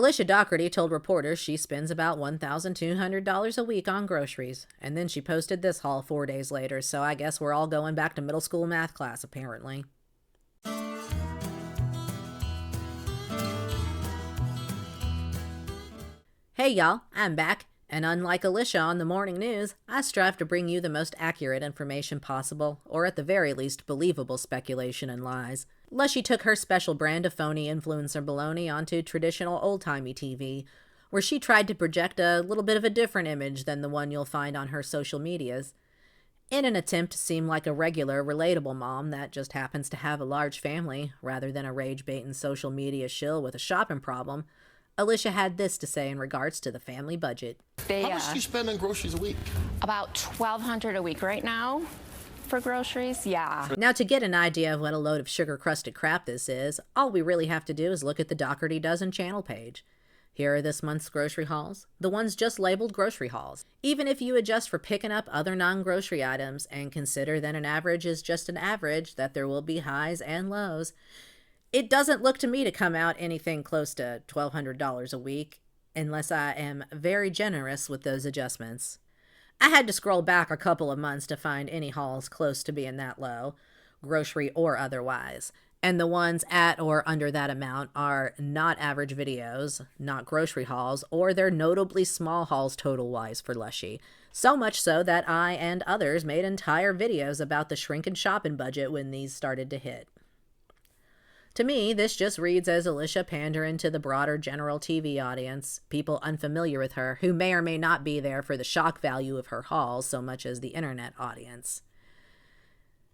Alicia Dougherty told reporters she spends about $1,200 a week on groceries, and then she posted this haul 4 days later, so I guess we're all going back to middle school math class, apparently. Hey y'all, I'm back, and unlike Alicia on the morning news, I strive to bring you the most accurate information possible, or at the very least believable speculation and lies. Lushy took her special brand of phony influencer baloney onto traditional old-timey TV, where she tried to project a little bit of a different image than the one you'll find on her social medias. In an attempt to seem like a regular, relatable mom that just happens to have a large family, rather than a rage-baiting social media shill with a shopping problem, Alicia had this to say in regards to the family budget. How much do you spend on groceries a week? About $1,200 a week right now for groceries, yeah. Now, to get an idea of what a load of sugar-crusted crap this is, all we really have to do is look at the Dougherty Dozen channel page. Here are this month's grocery hauls, the ones just labeled grocery hauls. Even if you adjust for picking up other non-grocery items and consider that an average is just an average, that there will be highs and lows, it doesn't look to me to come out anything close to $1,200 a week, unless I am very generous with those adjustments. I had to scroll back a couple of months to find any hauls close to being that low, grocery or otherwise. And the ones at or under that amount are not average videos, not grocery hauls, or they're notably small hauls total-wise for Lushy. So much so that I and others made entire videos about the shrinking shopping budget when these started to hit. To me, this just reads as Alicia pandering to the broader general TV audience, people unfamiliar with her, who may or may not be there for the shock value of her hauls so much as the internet audience.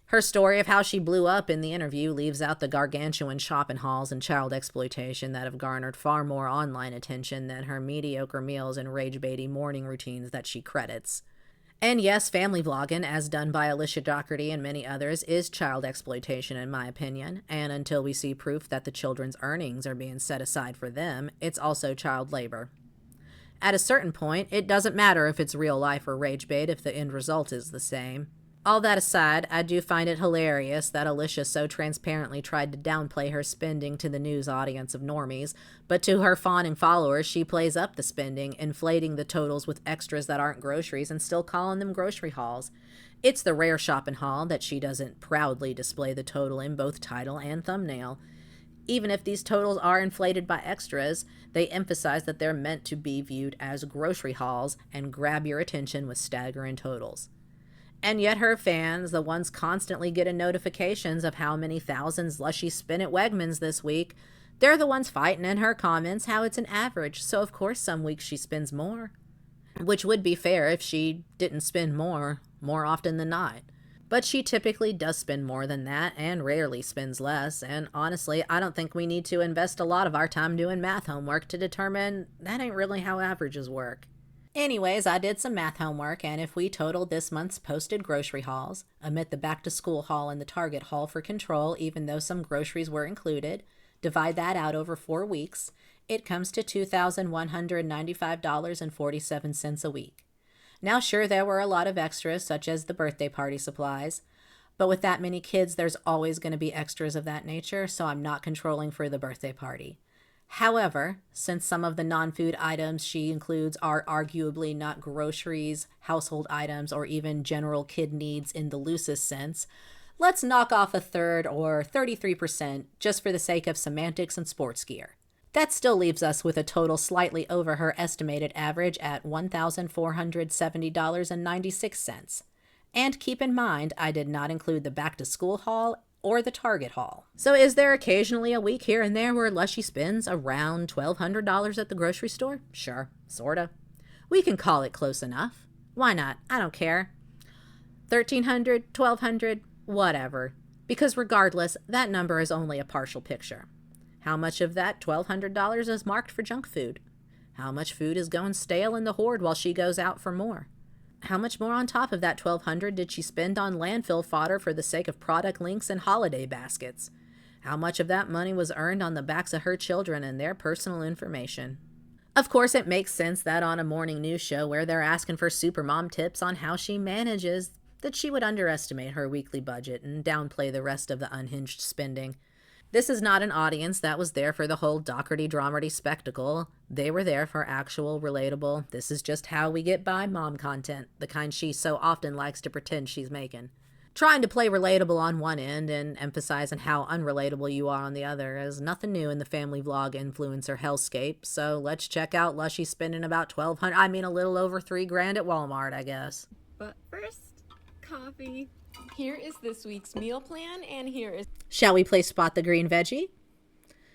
Her story of how she blew up in the interview leaves out the gargantuan shopping hauls and child exploitation that have garnered far more online attention than her mediocre meals and rage-baiting morning routines that she credits. And yes, family vlogging, as done by Alicia Dougherty and many others, is child exploitation in my opinion, and until we see proof that the children's earnings are being set aside for them, it's also child labor. At a certain point, it doesn't matter if it's real life or rage bait if the end result is the same. All that aside, I do find it hilarious that Alicia so transparently tried to downplay her spending to the news audience of normies, but to her fawning followers she plays up the spending, inflating the totals with extras that aren't groceries and still calling them grocery hauls. It's the rare shopping haul that she doesn't proudly display the total in both title and thumbnail. Even if these totals are inflated by extras, they emphasize that they're meant to be viewed as grocery hauls and grab your attention with staggering totals. And yet her fans, the ones constantly getting notifications of how many thousands Lushy spent at Wegmans this week, they're the ones fighting in her comments how it's an average, so of course some weeks she spends more. Which would be fair if she didn't spend more often than not. But she typically does spend more than that and rarely spends less, and honestly, I don't think we need to invest a lot of our time doing math homework to determine that ain't really how averages work. Anyways, I did some math homework, and if we total this month's posted grocery hauls, omit the back-to-school haul and the Target haul for control, even though some groceries were included, divide that out over 4 weeks, it comes to $2,195.47 a week. Now sure, there were a lot of extras, such as the birthday party supplies, but with that many kids, there's always going to be extras of that nature, so I'm not controlling for the birthday party. However, since some of the non-food items she includes are arguably not groceries, household items, or even general kid needs in the loosest sense, let's knock off a third or 33% just for the sake of semantics and sports gear. That still leaves us with a total slightly over her estimated average at $1,470.96. And keep in mind, I did not include the back-to-school haul or the Target haul. So is there occasionally a week here and there where Lushy spends around $1,200 at the grocery store? Sure, sorta. We can call it close enough. Why not? I don't care. $1,300, $1,200, whatever. Because regardless, that number is only a partial picture. How much of that $1,200 is marked for junk food? How much food is going stale in the hoard while she goes out for more? How much more on top of that $1,200 did she spend on landfill fodder for the sake of product links and holiday baskets? How much of that money was earned on the backs of her children and their personal information? Of course, it makes sense that on a morning news show where they're asking for supermom tips on how she manages, that she would underestimate her weekly budget and downplay the rest of the unhinged spending. This is not an audience that was there for the whole Dougherty dramedy spectacle. They were there for actual, relatable, this is just how we get by mom content, the kind she so often likes to pretend she's making. Trying to play relatable on one end and emphasizing how unrelatable you are on the other is nothing new in the family vlog influencer hellscape, so let's check out Lushy spending about a little over $3,000 at Walmart, I guess. But first, coffee. Here is this week's meal plan, and here is... Shall we play Spot the Green Veggie?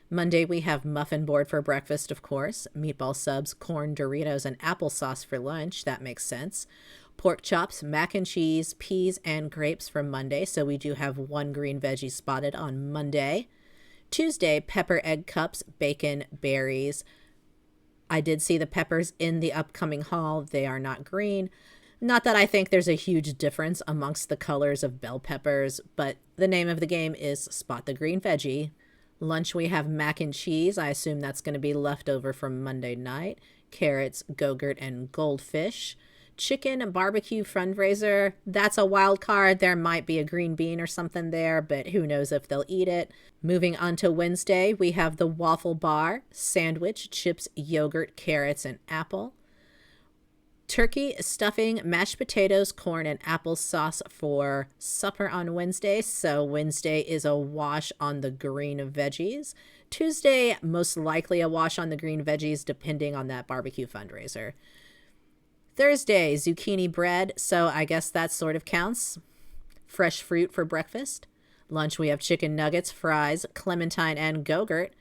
Monday we have muffin board for breakfast, of course. Meatball subs, corn, Doritos, and applesauce for lunch. That makes sense. Pork chops, mac and cheese, peas, and grapes for Monday. So we do have one green veggie spotted on Monday. Tuesday, pepper egg cups, bacon, berries. I did see the peppers in the upcoming haul. They are not green. Not that I think there's a huge difference amongst the colors of bell peppers, but the name of the game is Spot the Green Veggie. Lunch we have mac and cheese. I assume that's going to be leftover from Monday night. Carrots, Go-Gurt, and goldfish. Chicken barbecue fundraiser. That's a wild card. There might be a green bean or something there, but who knows if they'll eat it. Moving on to Wednesday, we have the waffle bar, sandwich, chips, yogurt, carrots, and apple. Turkey, stuffing, mashed potatoes, corn, and applesauce for supper on Wednesday. So Wednesday is a wash on the green veggies. Tuesday, most likely a wash on the green veggies, depending on that barbecue fundraiser. Thursday, zucchini bread. So I guess that sort of counts. Fresh fruit for breakfast. Lunch, we have chicken nuggets, fries, clementine, and Go-Gurt.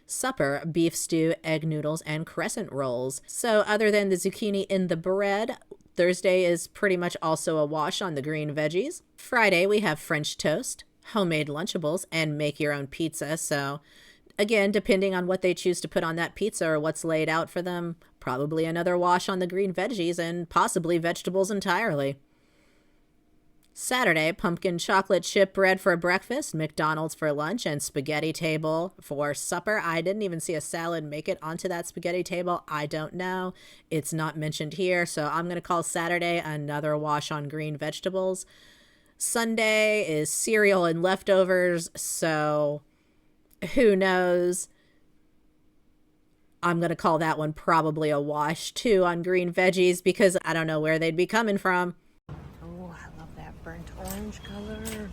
Supper, beef stew, egg noodles, and crescent rolls. So other than the zucchini in the bread, Thursday is pretty much also a wash on the green veggies. Friday, we have French toast, homemade Lunchables, and make your own pizza. So again, depending on what they choose to put on that pizza or what's laid out for them, probably another wash on the green veggies and possibly vegetables entirely. Saturday, pumpkin chocolate chip bread for breakfast, McDonald's for lunch, and spaghetti table for supper. I didn't even see a salad make it onto that spaghetti table. I don't know. It's not mentioned here, so I'm going to call Saturday another wash on green vegetables. Sunday is cereal and leftovers, so who knows? I'm going to call that one probably a wash, too, on green veggies because I don't know where they'd be coming from. Burnt orange color.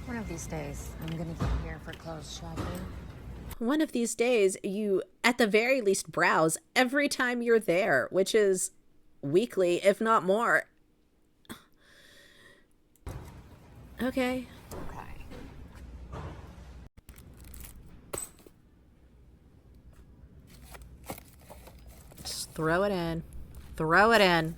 One of these days, I'm gonna get here for clothes shopping. One of these days, you at the very least browse every time you're there, which is weekly, if not more. Okay. Just throw it in. Throw it in.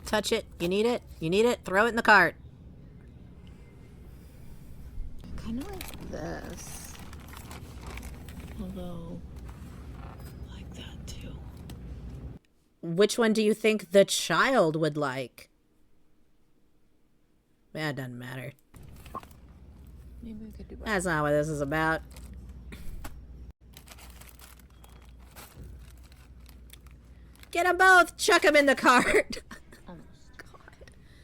Touch it. You need it. You need it. Throw it in the cart. Kind of like this. Although, like that too. Which one do you think the child would like? That doesn't matter. Maybe we could do both. That's not what this is about. Get them both. Chuck them in the cart.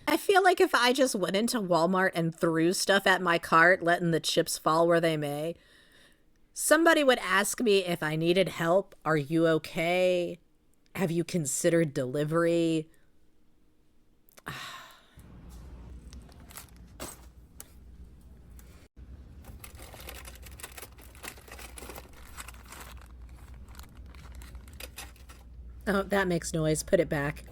I feel like if I just went into Walmart and threw stuff at my cart, letting the chips fall where they may, somebody would ask me if I needed help. Are you okay? Have you considered delivery? Oh, that makes noise. Put it back.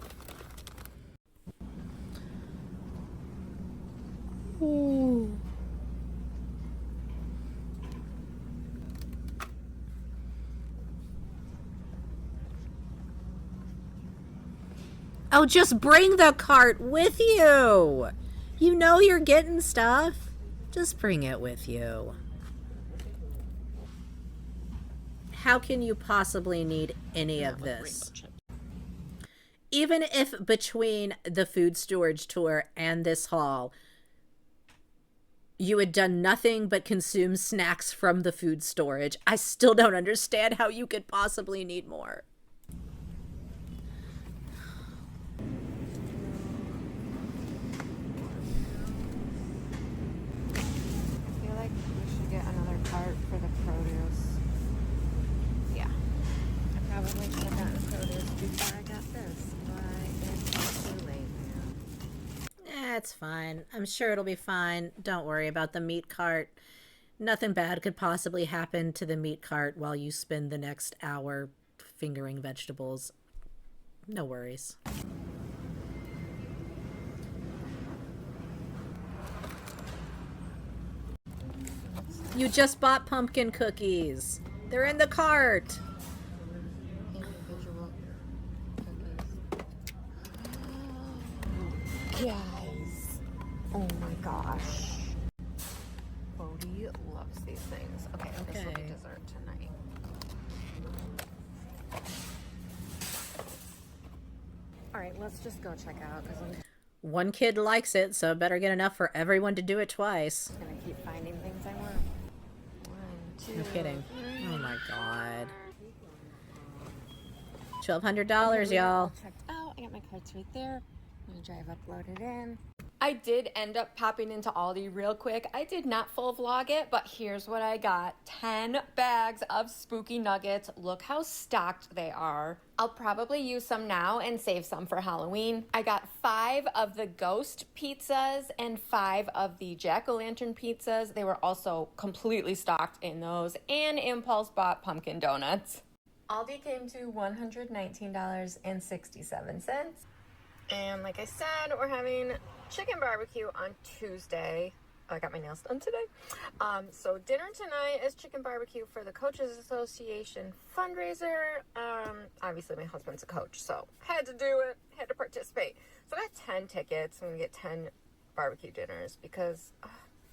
Ooh. Oh, just bring the cart with you. You know you're getting stuff. Just bring it with you. How can you possibly need any of this? Even if between the food storage tour and this haul, you had done nothing but consume snacks from the food storage, I still don't understand how you could possibly need more. totally could have gotten produce before I got this, but it's too late now. It's fine. I'm sure it'll be fine. Don't worry about the meat cart. Nothing bad could possibly happen to the meat cart while you spend the next hour fingering vegetables. No worries. You just bought pumpkin cookies. They're in the cart. Individual cookies. Guys. Oh my gosh. Bodhi loves these things. Okay, this will be dessert tonight. Alright, let's just go check out because I'm One kid likes it, so better get enough for everyone to do it twice. gonna keep finding things I want. 1, 2. No kidding. Oh my god. $1,200, y'all. Checked out. I got my cards right there. I'm gonna drive upload it in. I did end up popping into Aldi real quick. I did not full vlog it, but here's what I got. 10 bags of spooky nuggets. Look how stocked they are. I'll probably use some now and save some for Halloween. I got 5 of the ghost pizzas and 5 of the jack-o'-lantern pizzas. They were also completely stocked in those, and impulse bought pumpkin donuts. Aldi came to $119.67. And like I said, we're having chicken barbecue on Tuesday. I got my nails done today. So dinner tonight is chicken barbecue for the Coaches Association fundraiser. Obviously my husband's a coach, so had to do it, had to participate. So I got 10 tickets. I'm gonna get 10 barbecue dinners because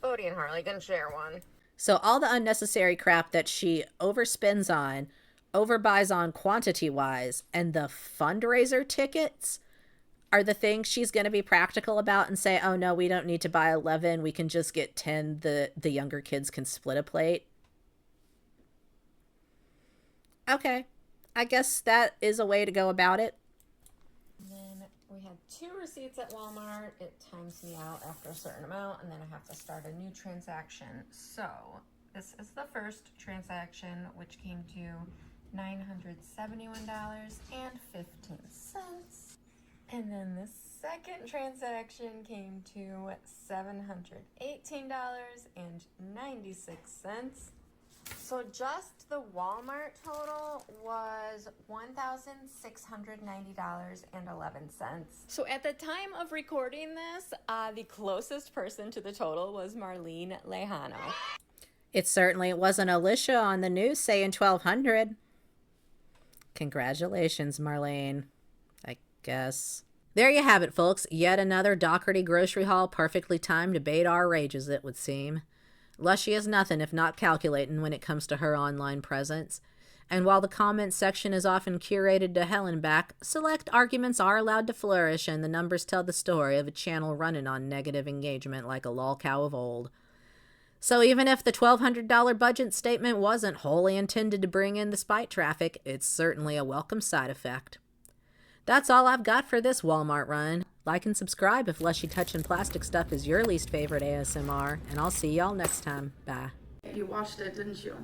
Bodhi and Harley can share one. So all the unnecessary crap that she overspends on, overbuys on quantity-wise, and the fundraiser tickets are the things she's going to be practical about and say, oh no, we don't need to buy 11. We can just get 10. The younger kids can split a plate. Okay. I guess that is a way to go about it. And then we had 2 receipts at Walmart. It times me out after a certain amount, and then I have to start a new transaction. So this is the first transaction, which came to $971.15. And then the second transaction came to $718.96. So just the Walmart total was $1,690.11. So at the time of recording this, the closest person to the total was Marlene Lejano. It certainly wasn't Alicia on the news saying 1,200. Congratulations, Marlene. I guess. There you have it, folks. Yet another Dougherty grocery haul perfectly timed to bait our rages, it would seem. Lushy is nothing if not calculating when it comes to her online presence. And while the comments section is often curated to hell and back, select arguments are allowed to flourish, and the numbers tell the story of a channel running on negative engagement like a lol cow of old. So even if the $1,200 budget statement wasn't wholly intended to bring in the spite traffic, it's certainly a welcome side effect. That's all I've got for this Walmart run. Like and subscribe if Lushy Touchin' Plastic Stuff is your least favorite ASMR, and I'll see y'all next time. Bye. You watched it, didn't you?